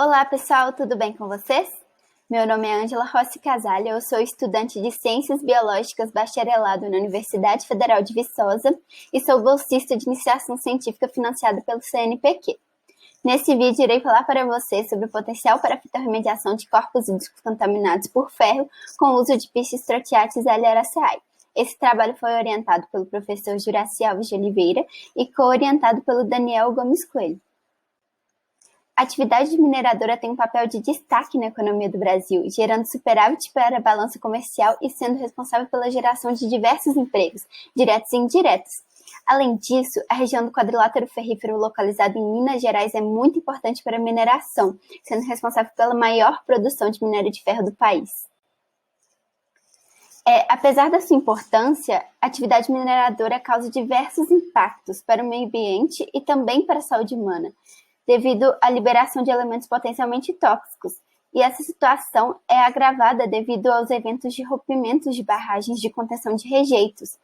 Olá pessoal, tudo bem com vocês? Meu nome é Ângela Rossi Casalha, eu sou estudante de Ciências Biológicas bacharelado na Universidade Federal de Viçosa e sou bolsista de iniciação científica financiada pelo CNPq. Nesse vídeo irei falar para vocês sobre o potencial para a fitorremediação de corpos hídricos contaminados por ferro com o uso de Piscistratiates alliaraceae. Esse trabalho foi orientado pelo professor Juraci Alves de Oliveira e co-orientado pelo Daniel Gomes Coelho. A atividade mineradora tem um papel de destaque na economia do Brasil, gerando superávit para a balança comercial e sendo responsável pela geração de diversos empregos, diretos e indiretos. Além disso, a região do quadrilátero ferrífero localizada em Minas Gerais é muito importante para a mineração, sendo responsável pela maior produção de minério de ferro do país. Apesar da sua importância, a atividade mineradora causa diversos impactos para o meio ambiente e também para a saúde humana, devido à liberação de elementos potencialmente tóxicos. E essa situação é agravada devido aos eventos de rompimentos de barragens de contenção de rejeitos,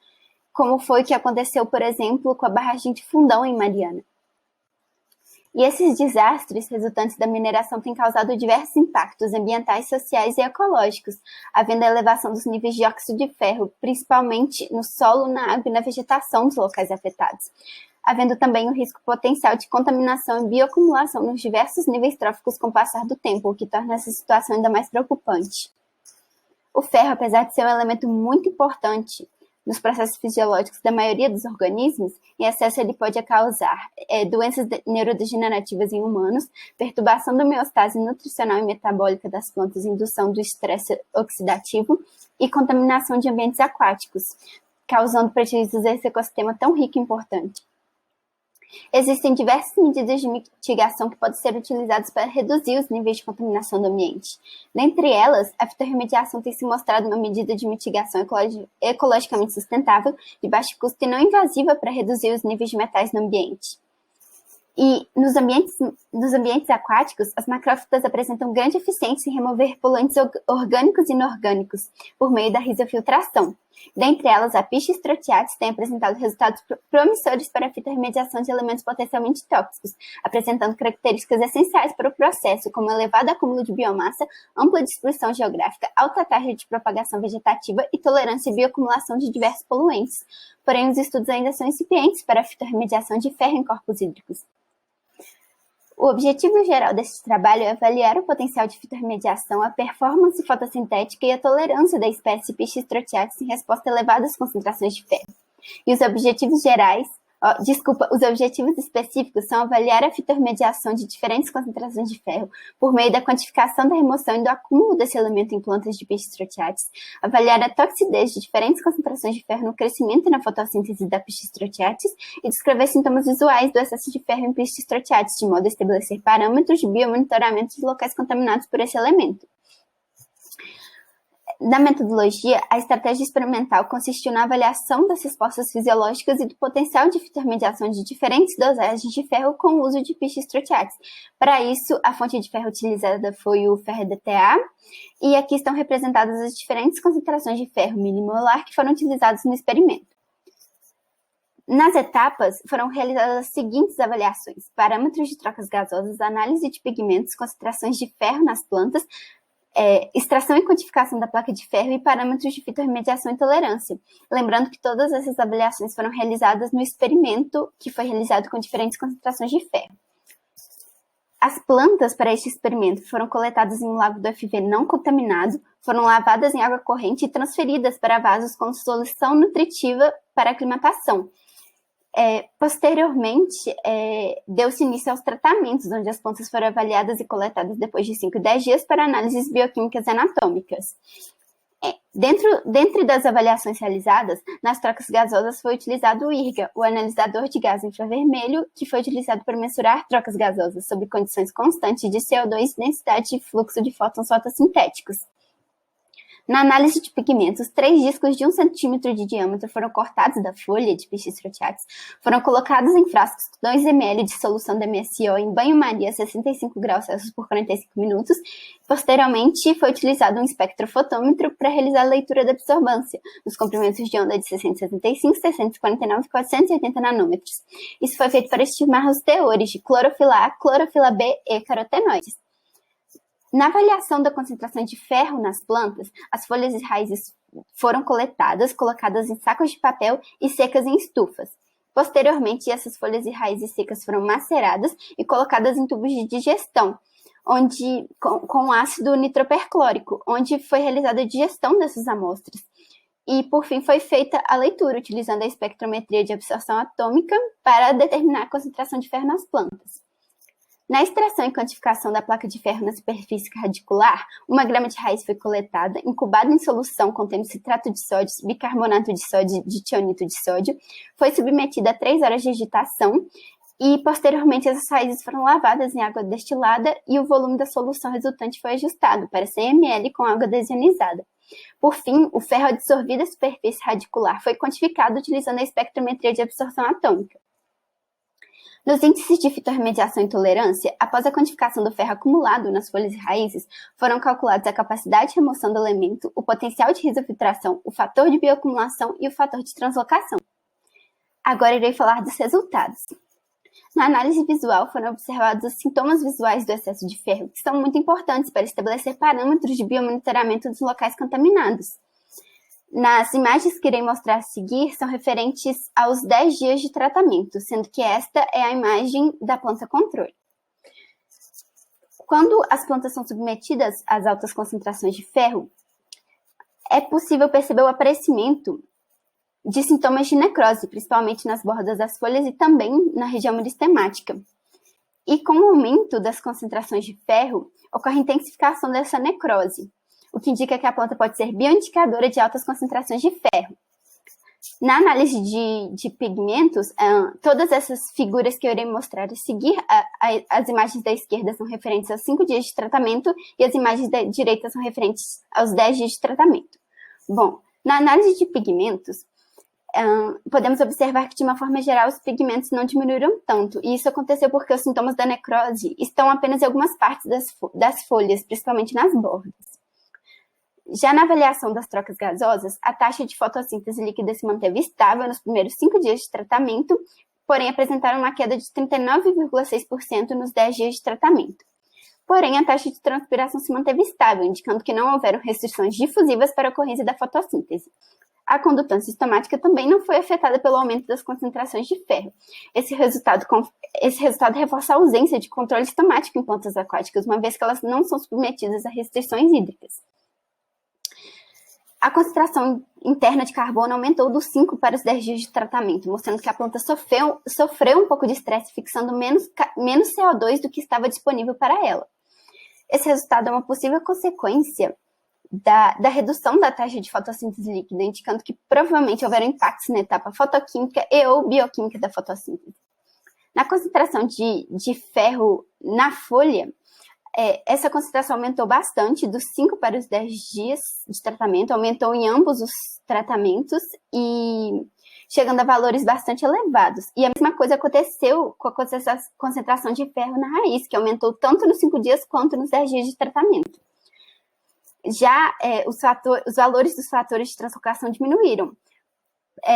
como foi o que aconteceu, por exemplo, com a barragem de Fundão em Mariana. E esses desastres resultantes da mineração têm causado diversos impactos ambientais, sociais e ecológicos, havendo a elevação dos níveis de óxido de ferro, principalmente no solo, na água e na vegetação dos locais afetados, havendo também o risco potencial de contaminação e bioacumulação nos diversos níveis tróficos com o passar do tempo, o que torna essa situação ainda mais preocupante. O ferro, apesar de ser um elemento muito importante nos processos fisiológicos da maioria dos organismos, em excesso ele pode causar doenças neurodegenerativas em humanos, perturbação da homeostase nutricional e metabólica das plantas, indução do estresse oxidativo e contaminação de ambientes aquáticos, causando prejuízos a esse ecossistema tão rico e importante. Existem diversas medidas de mitigação que podem ser utilizadas para reduzir os níveis de contaminação do ambiente. Dentre elas, a fitorremediação tem se mostrado uma medida de mitigação ecologicamente sustentável, de baixo custo e não invasiva para reduzir os níveis de metais no ambiente. E nos ambientes aquáticos, as macrófitas apresentam grande eficiência em remover poluentes orgânicos e inorgânicos por meio da risofiltração. Dentre elas, a Piscistratiates tem apresentado resultados promissores para a fitorremediação de elementos potencialmente tóxicos, apresentando características essenciais para o processo, como elevado acúmulo de biomassa, ampla distribuição geográfica, alta taxa de propagação vegetativa e tolerância à bioacumulação de diversos poluentes. Porém, os estudos ainda são incipientes para a fitorremediação de ferro em corpos hídricos. O objetivo geral deste trabalho é avaliar o potencial de fitorremediação, a performance fotossintética e a tolerância da espécie Piscistratiates em resposta a elevadas concentrações de ferro. E os objetivos específicos são avaliar a fitorremediação de diferentes concentrações de ferro por meio da quantificação da remoção e do acúmulo desse elemento em plantas de Piscistratiates, avaliar a toxidez de diferentes concentrações de ferro no crescimento e na fotossíntese da Piscistratiates e descrever sintomas visuais do excesso de ferro em Piscistratiates, de modo a estabelecer parâmetros de biomonitoramento dos locais contaminados por esse elemento. Na metodologia, a estratégia experimental consistiu na avaliação das respostas fisiológicas e do potencial de fitorremediação de diferentes dosagens de ferro com o uso de Piscistratiates. Para isso, a fonte de ferro utilizada foi o ferro-EDTA, e aqui estão representadas as diferentes concentrações de ferro milimolar que foram utilizadas no experimento. Nas etapas, foram realizadas as seguintes avaliações: parâmetros de trocas gasosas, análise de pigmentos, concentrações de ferro nas plantas, extração e quantificação da placa de ferro e parâmetros de fitorremediação e tolerância. Lembrando que todas essas avaliações foram realizadas no experimento que foi realizado com diferentes concentrações de ferro. As plantas para este experimento foram coletadas em um lago do FV não contaminado, foram lavadas em água corrente e transferidas para vasos com solução nutritiva para aclimatação. Posteriormente, deu-se início aos tratamentos, onde as plantas foram avaliadas e coletadas depois de 5 e 10 dias para análises bioquímicas e anatômicas. Dentre das avaliações realizadas, nas trocas gasosas foi utilizado o IRGA, o analisador de gás infravermelho, que foi utilizado para mensurar trocas gasosas sob condições constantes de CO2 e densidade de fluxo de fótons fotossintéticos. Na análise de pigmentos, 3 discos de 1 centímetro de diâmetro foram cortados da folha de Piscistratiates, foram colocados em frascos com 2 ml de solução de MSO em banho-maria a 65 graus Celsius por 45 minutos. Posteriormente, foi utilizado um espectrofotômetro para realizar a leitura da absorvância, nos comprimentos de onda de 675, 649 e 480 nanômetros. Isso foi feito para estimar os teores de clorofila A, clorofila B e carotenoides. Na avaliação da concentração de ferro nas plantas, as folhas e raízes foram coletadas, colocadas em sacos de papel e secas em estufas. Posteriormente, essas folhas e raízes secas foram maceradas e colocadas em tubos de digestão, com ácido nitroperclórico, onde foi realizada a digestão dessas amostras. E, por fim, foi feita a leitura, utilizando a espectrometria de absorção atômica para determinar a concentração de ferro nas plantas. Na extração e quantificação da placa de ferro na superfície radicular, 1 grama de raiz foi coletada, incubada em solução contendo citrato de sódio, bicarbonato de sódio e ditionito de sódio, foi submetida a 3 horas de agitação e, posteriormente, essas raízes foram lavadas em água destilada e o volume da solução resultante foi ajustado para 100 ml com água desionizada. Por fim, o ferro adsorvido à superfície radicular foi quantificado utilizando a espectrometria de absorção atômica. Nos índices de fitorremediação e tolerância, após a quantificação do ferro acumulado nas folhas e raízes, foram calculados a capacidade de remoção do elemento, o potencial de risofiltração, o fator de bioacumulação e o fator de translocação. Agora irei falar dos resultados. Na análise visual, foram observados os sintomas visuais do excesso de ferro, que são muito importantes para estabelecer parâmetros de biomonitoramento dos locais contaminados. Nas imagens que irei mostrar a seguir, são referentes aos 10 dias de tratamento, sendo que esta é a imagem da planta controle. Quando as plantas são submetidas às altas concentrações de ferro, é possível perceber o aparecimento de sintomas de necrose, principalmente nas bordas das folhas e também na região meristemática. E com o aumento das concentrações de ferro, ocorre intensificação dessa necrose, o que indica que a planta pode ser bioindicadora de altas concentrações de ferro. Na análise de pigmentos, todas essas figuras que eu irei mostrar a seguir, as imagens da esquerda são referentes aos 5 dias de tratamento e as imagens da direita são referentes aos 10 dias de tratamento. Bom, na análise de pigmentos, podemos observar que, de uma forma geral, os pigmentos não diminuíram tanto, e isso aconteceu porque os sintomas da necrose estão apenas em algumas partes das folhas, principalmente nas bordas. Já na avaliação das trocas gasosas, a taxa de fotossíntese líquida se manteve estável nos primeiros 5 dias de tratamento, porém apresentaram uma queda de 39,6% nos 10 dias de tratamento. Porém, a taxa de transpiração se manteve estável, indicando que não houveram restrições difusivas para a ocorrência da fotossíntese. A condutância estomática também não foi afetada pelo aumento das concentrações de ferro. Esse resultado reforça a ausência de controle estomático em plantas aquáticas, uma vez que elas não são submetidas a restrições hídricas. A concentração interna de carbono aumentou dos 5 para os 10 dias de tratamento, mostrando que a planta sofreu um pouco de estresse, fixando menos CO2 do que estava disponível para ela. Esse resultado é uma possível consequência da redução da taxa de fotossíntese líquida, indicando que provavelmente houveram impactos na etapa fotoquímica e ou bioquímica da fotossíntese. Na concentração de ferro na folha, essa concentração aumentou bastante, dos 5 para os 10 dias de tratamento, aumentou em ambos os tratamentos e chegando a valores bastante elevados. E a mesma coisa aconteceu com a concentração de ferro na raiz, que aumentou tanto nos 5 dias quanto nos 10 dias de tratamento. Já os valores dos fatores de translocação diminuíram,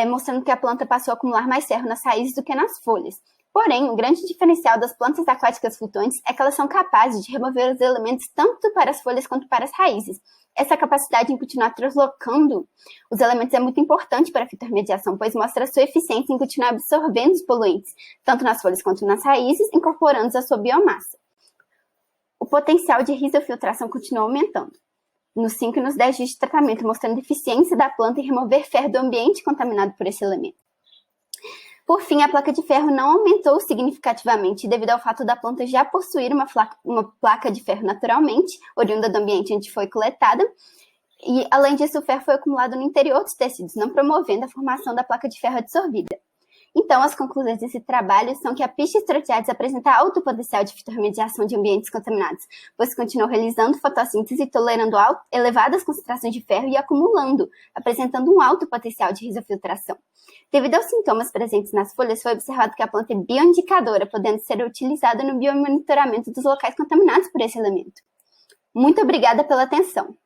mostrando que a planta passou a acumular mais ferro nas raízes do que nas folhas. Porém, o grande diferencial das plantas aquáticas flutuantes é que elas são capazes de remover os elementos tanto para as folhas quanto para as raízes. Essa capacidade em continuar translocando os elementos é muito importante para a fitorremediação, pois mostra a sua eficiência em continuar absorvendo os poluentes, tanto nas folhas quanto nas raízes, incorporando-os à sua biomassa. O potencial de risofiltração continua aumentando nos 5 e nos 10 dias de tratamento, mostrando a eficiência da planta em remover ferro do ambiente contaminado por esse elemento. Por fim, a placa de ferro não aumentou significativamente devido ao fato da planta já possuir uma placa de ferro naturalmente, oriunda do ambiente onde foi coletada, e, além disso, o ferro foi acumulado no interior dos tecidos, não promovendo a formação da placa de ferro adsorvida. Então, as conclusões desse trabalho são que a Piscis trotiades apresenta alto potencial de fitorremediação de ambientes contaminados, pois continuou realizando fotossíntese, tolerando elevadas concentrações de ferro e acumulando, apresentando um alto potencial de risofiltração. Devido aos sintomas presentes nas folhas, foi observado que a planta é bioindicadora, podendo ser utilizada no biomonitoramento dos locais contaminados por esse elemento. Muito obrigada pela atenção!